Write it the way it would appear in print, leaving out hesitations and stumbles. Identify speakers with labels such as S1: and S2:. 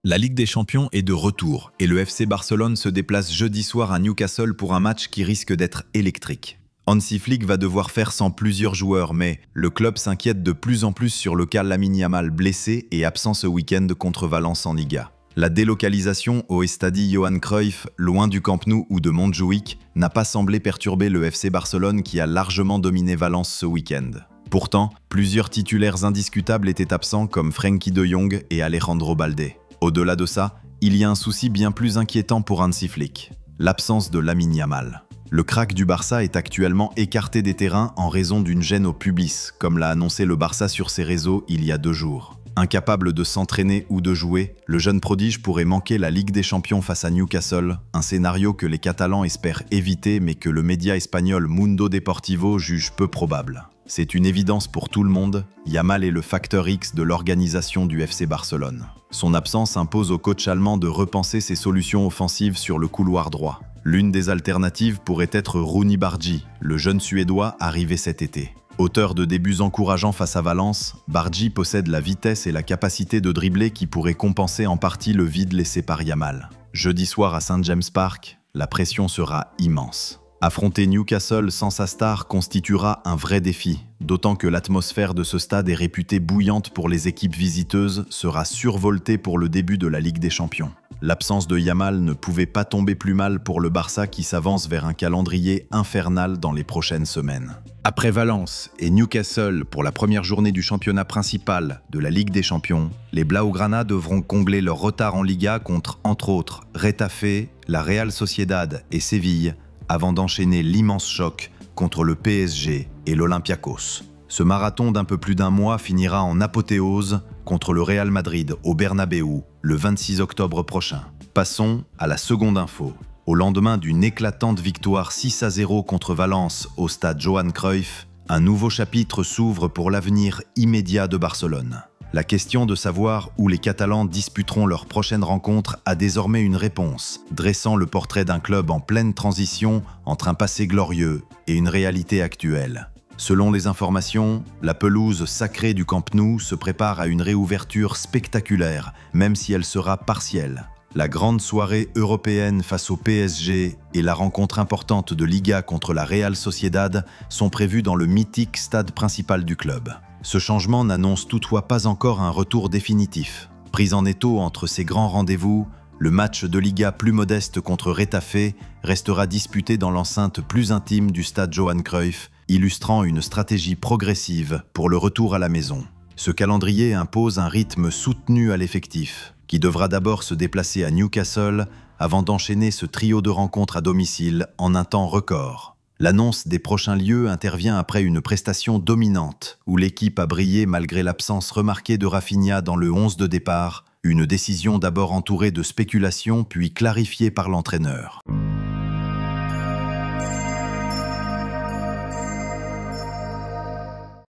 S1: La Ligue des Champions est de retour et le FC Barcelone se déplace jeudi soir à Newcastle pour un match qui risque d'être électrique. Hansi Flick va devoir faire sans plusieurs joueurs, mais le club s'inquiète de plus en plus sur le cas Lamine Yamal blessé et absent ce week-end contre Valence en Liga. La délocalisation au Stade Johan Cruyff, loin du Camp Nou ou de Montjuïc, n'a pas semblé perturber le FC Barcelone qui a largement dominé Valence ce week-end. Pourtant, plusieurs titulaires indiscutables étaient absents comme Frenkie de Jong et Alejandro Balde. Au-delà de ça, il y a un souci bien plus inquiétant pour Hansi Flick, l'absence de Lamine Yamal. Le crack du Barça est actuellement écarté des terrains en raison d'une gêne au pubis, comme l'a annoncé le Barça sur ses réseaux il y a 2 jours. Incapable de s'entraîner ou de jouer, le jeune prodige pourrait manquer la Ligue des Champions face à Newcastle, un scénario que les Catalans espèrent éviter mais que le média espagnol Mundo Deportivo juge peu probable. C'est une évidence pour tout le monde, Yamal est le facteur X de l'organisation du FC Barcelone. Son absence impose au coach allemand de repenser ses solutions offensives sur le couloir droit. L'une des alternatives pourrait être Rooney Bargi, le jeune Suédois arrivé cet été. Auteur de débuts encourageants face à Valence, Bargi possède la vitesse et la capacité de dribbler qui pourraient compenser en partie le vide laissé par Yamal. Jeudi soir à St James Park, la pression sera immense. Affronter Newcastle sans sa star constituera un vrai défi, d'autant que l'atmosphère de ce stade est réputée bouillante pour les équipes visiteuses, sera survoltée pour le début de la Ligue des Champions. L'absence de Yamal ne pouvait pas tomber plus mal pour le Barça qui s'avance vers un calendrier infernal dans les prochaines semaines. Après Valence et Newcastle pour la première journée du championnat principal de la Ligue des Champions, les Blaugrana devront combler leur retard en Liga contre, entre autres, Retafe, la Real Sociedad et Séville, avant d'enchaîner l'immense choc contre le PSG et l'Olympiakos. Ce marathon d'un peu plus d'1 mois finira en apothéose contre le Real Madrid au Bernabéu le 26 octobre prochain. Passons à la seconde info. Au lendemain d'une éclatante victoire 6-0 contre Valence au stade Johan Cruyff, un nouveau chapitre s'ouvre pour l'avenir immédiat de Barcelone. La question de savoir où les Catalans disputeront leur prochaine rencontre a désormais une réponse, dressant le portrait d'un club en pleine transition entre un passé glorieux et une réalité actuelle. Selon les informations, la pelouse sacrée du Camp Nou se prépare à une réouverture spectaculaire, même si elle sera partielle. La grande soirée européenne face au PSG et la rencontre importante de Liga contre la Real Sociedad sont prévues dans le mythique stade principal du club. Ce changement n'annonce toutefois pas encore un retour définitif. Pris en étau entre ces grands rendez-vous, le match de Liga plus modeste contre Retafe restera disputé dans l'enceinte plus intime du stade Johan Cruyff, illustrant une stratégie progressive pour le retour à la maison. Ce calendrier impose un rythme soutenu à l'effectif, qui devra d'abord se déplacer à Newcastle avant d'enchaîner ce trio de rencontres à domicile en un temps record. L'annonce des prochains lieux intervient après une prestation dominante, où l'équipe a brillé malgré l'absence remarquée de Rafinha dans le 11 de départ, une décision d'abord entourée de spéculations puis clarifiée par l'entraîneur.